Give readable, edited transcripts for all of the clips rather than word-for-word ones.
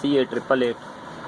CA888۔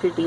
FET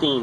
3،